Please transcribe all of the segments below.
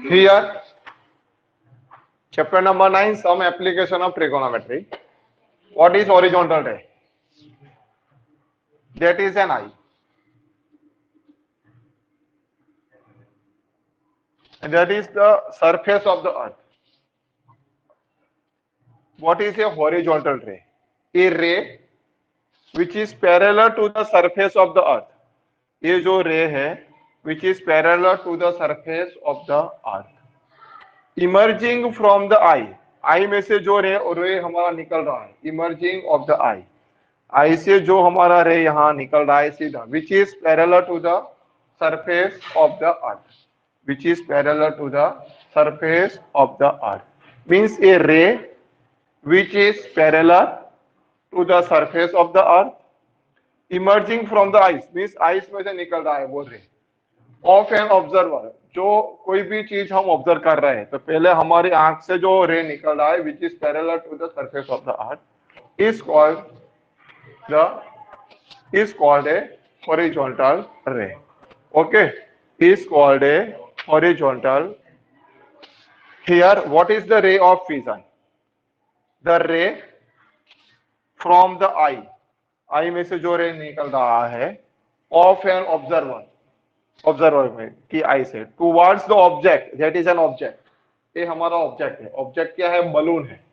Here, chapter number 9, some application of trigonometry. What is horizontal ray? That is an eye. And that is the surface of the earth. What is a horizontal ray? A ray which is parallel to the surface of the earth. ये जो रे है which is parallel to the surface of the earth. Emerging from the eye. आई में से जो रे हमारा निकल रहा है. Emerging of the eye. आई से जो हमारा रे यहाँ निकल रहा है सीधा. Which is parallel to the surface of the earth. Which is parallel to the surface of the earth. Means a ray which is parallel to the surface of the earth. Emerging from the eyes means eyes में से निकल रहा है वो ray of an observer. जो कोई भी चीज हम ऑब्जर्व कर रहे हैं तो पहले हमारी आंख से जो रे निकल रहा है which is parallel to the surface of the earth is called a horizontal ray. Okay, is called a horizontal. Here what is the ray of vision? The ray from the eye. Eye में से जो रे निकल रहा है of an observer में की आई से towards the object that is an object. ये हमारा ऑब्जेक्ट है. ऑब्जेक्ट क्या है? बलून है.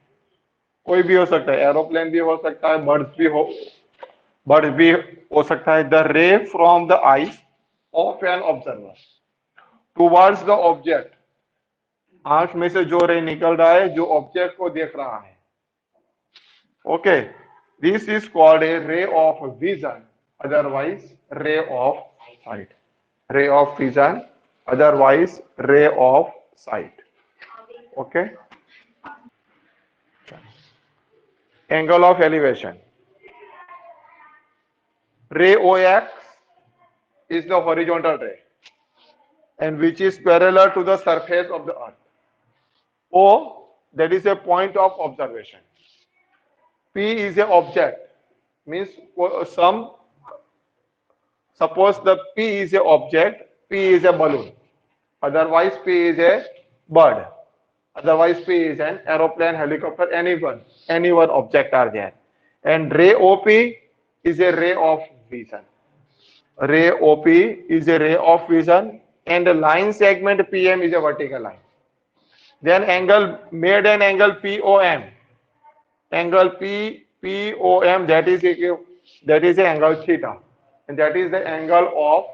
कोई भी हो सकता है, एरोप्लेन भी हो सकता है, बर्ड्स भी हो सकता है. The ray from the eyes of an observer towards the object. आंख में से जो रे निकल रहा है जो ऑब्जेक्ट को देख रहा है. Okay, this is called a ray of vision, otherwise ray of sight. Ray of vision, otherwise ray of sight. Okay. Angle of elevation. Ray OX is the horizontal ray and which is parallel to the surface of the earth. O, that is a point of observation. P is a object, means suppose the P is a object, P is a balloon, otherwise P is a bird, otherwise P is an aeroplane, helicopter, any one object are there. And ray OP is a ray of vision. Ray OP is a ray of vision and the line segment PM is a vertical line. Then made an angle POM. Angle POM, that is the angle theta, and that is the angle of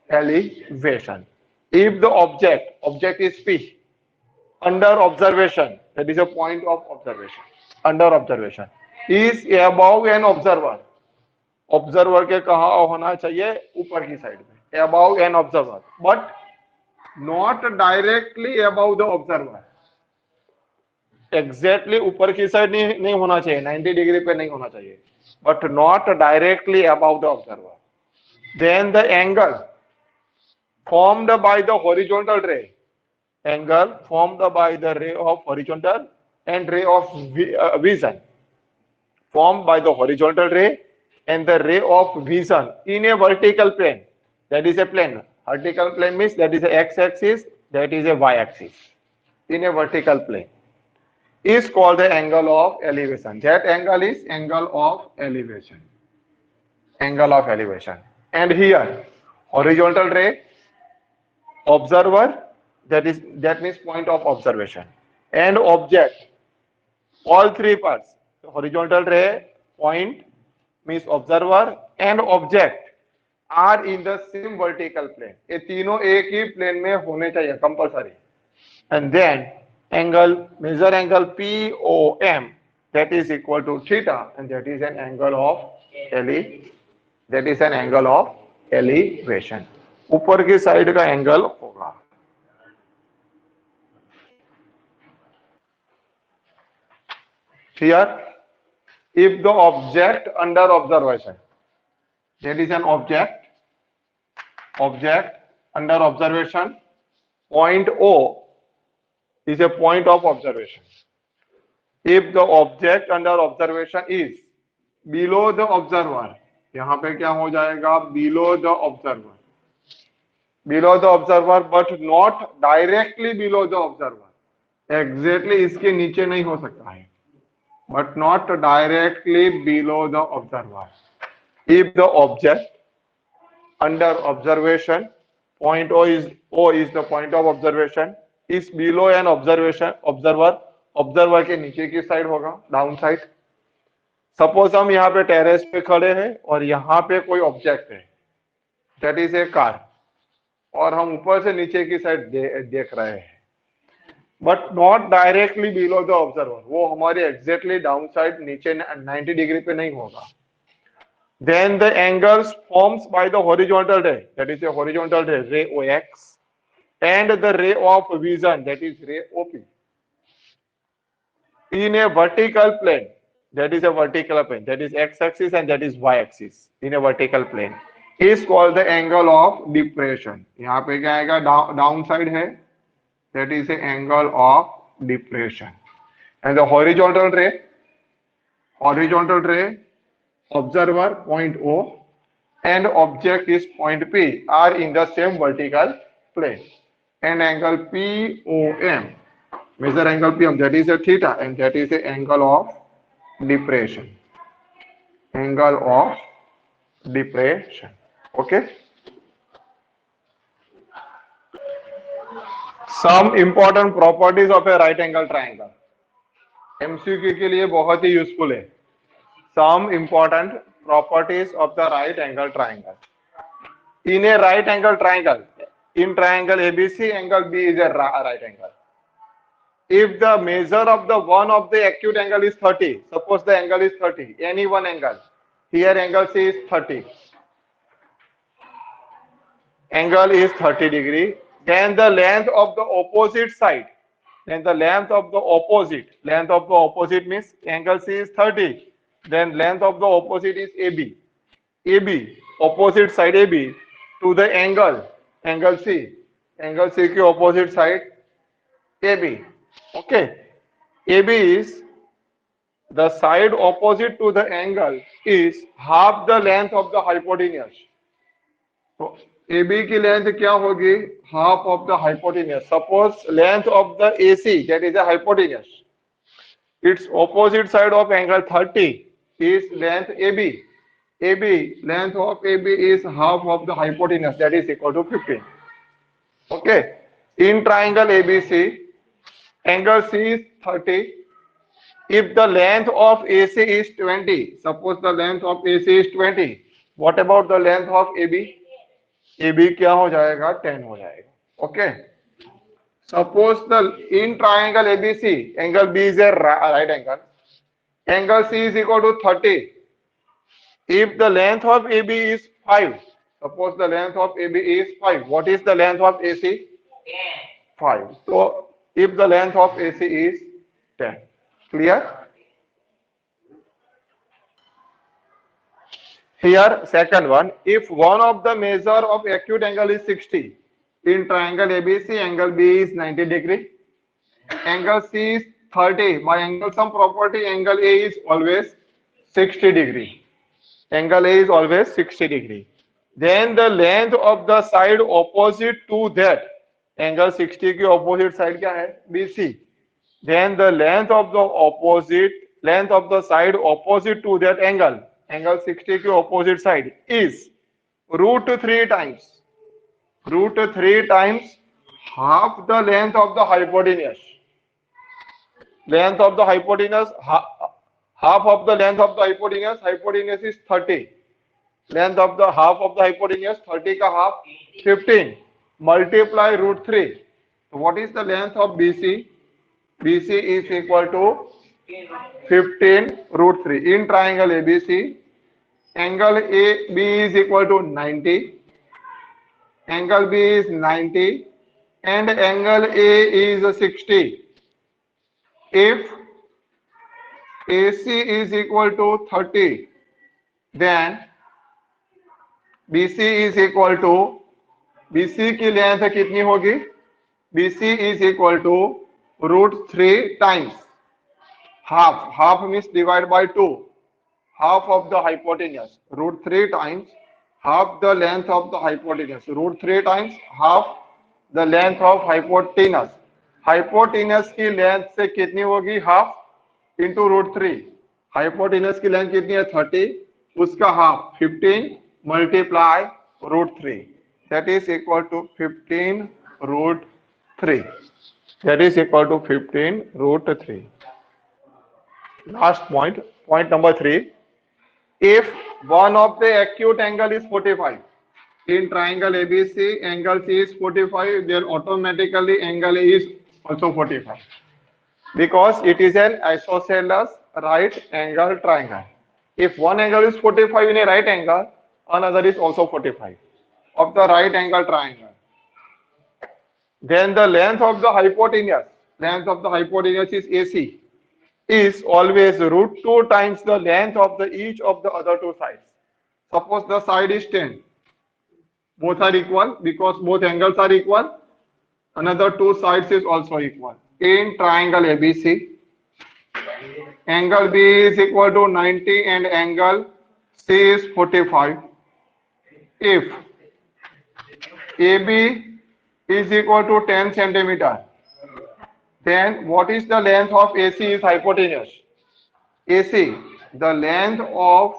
elevation. If the object is P under observation, that is a point of observation, under observation, is above an observer. Observer के कहा होना चाहिए? ऊपर की side में, above an observer, but not directly above the observer. Exactly ऊपर की side नहीं होना चाहिए, 90 डिग्री पे नहीं होना चाहिए, but not directly about the observer. Then the angle formed by the horizontal ray, angle formed by the ray of horizontal and ray of vision, formed by the horizontal ray and the ray of vision in a vertical plane, that is a plane. Vertical plane means that is a x-axis, that is a y-axis, in a vertical plane, is called the angle of elevation. That angle is angle of elevation. Angle of elevation. And here, horizontal ray, observer, that means point of observation, and object, all three parts. Horizontal ray, point means observer and object are in the same vertical plane. ये तीनों एक ही plane में होने चाहिए compulsory. And then angle, measure angle POM, that is equal to theta, and that is an angle of elevation. ऊपर की side का angle होगा. Here, if the object under observation, that is an object under observation, point O is a point of observation. If the object under observation is below the observer, यहाँ पे क्या हो जाएगा? Below the observer, below the observer but not directly below the observer, exactly इसके नीचे नहीं हो सकता है, but not directly below the observer. If the object under observation, point O is the point of observation, is below an observer, observer के नीचे की side होगा, डाउन साइड। सपोज हम यहाँ पे टेरेस पे खड़े हैं और यहाँ पे कोई ऑब्जेक्ट है, दैट इज ए कार, और हम ऊपर से नीचे की साइड देख रहे हैं, but not directly below the observer, वो हमारे एग्जैक्टली डाउन साइड नीचे 90 डिग्री पे नहीं होगा। Then the angles formed by the horizontal ray, that is a horizontal ray, ray OX, and the ray of vision, that is ray OP, in a vertical plane, that is a vertical plane, that is x-axis and that is y-axis, in a vertical plane, is called the angle of depression. यहाँ पे क्या आएगा, down side है, that is the angle of depression. And the horizontal ray, observer point O and object is point P are in the same vertical plane, and angle POM, measure angle PM, that is a theta, and that is the angle of depression. Angle of depression. Okay. Some important properties of a right angle triangle. MCQ के लिए बहुत ही useful है। Some important properties of the right angle triangle. In a right angle triangle, in triangle ABC, angle B is a right angle. If the measure of the one of the acute angle is 30, suppose the angle is 30, any one angle, here angle C is 30, angle is 30 degree, then the length of the opposite side, then the length of the opposite means angle C is 30, then length of the opposite is AB, opposite side AB to the angle C की opposite side AB. Okay, AB is the side opposite to the angle is half the length of the hypotenuse. तो AB की length क्या होगी, half of the hypotenuse. Suppose length of the AC, that is a hypotenuse, its opposite side of angle 30 is length AB. Length of AB is half of the hypotenuse, that is equal to 15. Okay. In triangle ABC, angle C is 30. If the length of AC is 20, suppose the length of AC is 20, what about the length of AB? AB क्या हो जाएगा, 10 हो जाएगा. Okay. Suppose in triangle ABC, angle B is a right angle. Angle C is equal to 30. If the length of AB is 5, suppose the length of AB is 5, what is the length of AC? 5. So if the length of AC is 10, clear? Here second one, if one of the measure of acute angle is 60, in triangle ABC, angle B is 90 degree, angle C is 30, by angle sum property, angle A is always 60 degree. Angle A is always 60 degree. Then the length of the side opposite to that, angle 60 की opposite side क्या है, BC. Then the length of the side opposite to that angle 60 की opposite side is √3 times half the length of the hypotenuse. Length of the hypotenuse, half of the length of the hypotenuse is 30. Length of the half of the hypotenuse, 30 का half, 15. Multiply √3. So what is the length of BC? BC is equal to 15 √3. In triangle ABC, angle AB is equal to 90. Angle B is 90 and angle A is 60. If AC is equal to 30, then BC is equal to, BC की length कितनी होगी, BC is equal to √3 times half means divide by 2, half of the hypotenuse, √3 times half the length of the hypotenuse. Root 3 times half the length of hypotenuse. Hypotenuse की length से कितनी होगी? Half into root 3. Hypotenuse की length कितनी है? 30. उसका half 15 multiply root 3. That is equal to 15 root 3. That is equal to 15 root 3. Last point, point number 3. If one of the acute angle is 45, in triangle ABC, angle C is 45, then automatically angle A is also 45. Because it is an isosceles right angle triangle. If one angle is 45 in a right angle, another is also 45 of the right angle triangle. Then the length of the hypotenuse is AC, is always root 2 times the length of the each of the other two sides. Suppose the side is 10. Both are equal because both angles are equal. Another two sides is also equal. In triangle ABC, angle B is equal to 90 and angle C is 45. If AB is equal to 10 centimeter, then what is the length of AC is hypotenuse? AC, the length of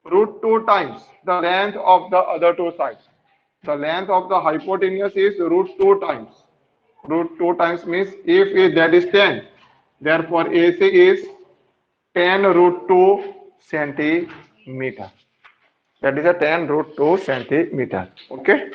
root 2 times the length of the other two sides. The length of the hypotenuse is root 2 times. Root 2 times means if that is 10, therefore AC is 10 root 2 centimeter. That is a 10 root 2 centimeter. Okay.